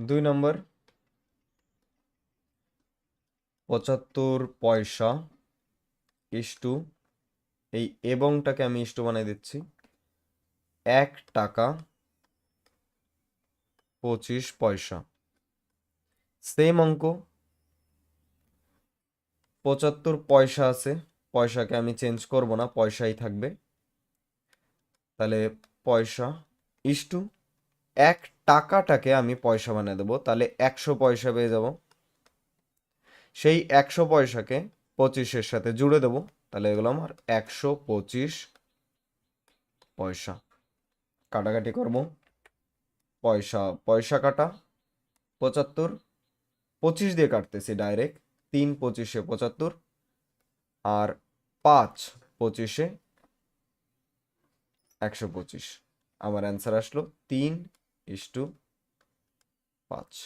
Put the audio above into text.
2 নম্বর 75 পয়সা ইস্টু, এই এবংটাকে আমি ইস্টু বানিয়ে দিচ্ছি, 1 টাকা 25 পয়সা। সেম অঙ্ক, 75 পয়সা আছে, পয়সাকে আমি চেঞ্জ করব না, পয়সাই থাকবে। তাহলে পয়সা ইস্টু 1 টাকাটাকে আমি পয়সা বানিয়ে দেবো, তাহলে 100 পয়সা পেয়ে যাব। সেই 100 পয়সাকে 25-এর সাথে জুড়ে দেবো, তাহলে এগুলো আমার 125 পয়সা। কাটাকাটি করব, পয়সা পয়সা কাটা, 75 25 দিয়ে কাটতেছি ডাইরেক্ট, 3 25-এ 75 আর 5 25-এ 125। আমার অ্যান্সার আসলো 3:5।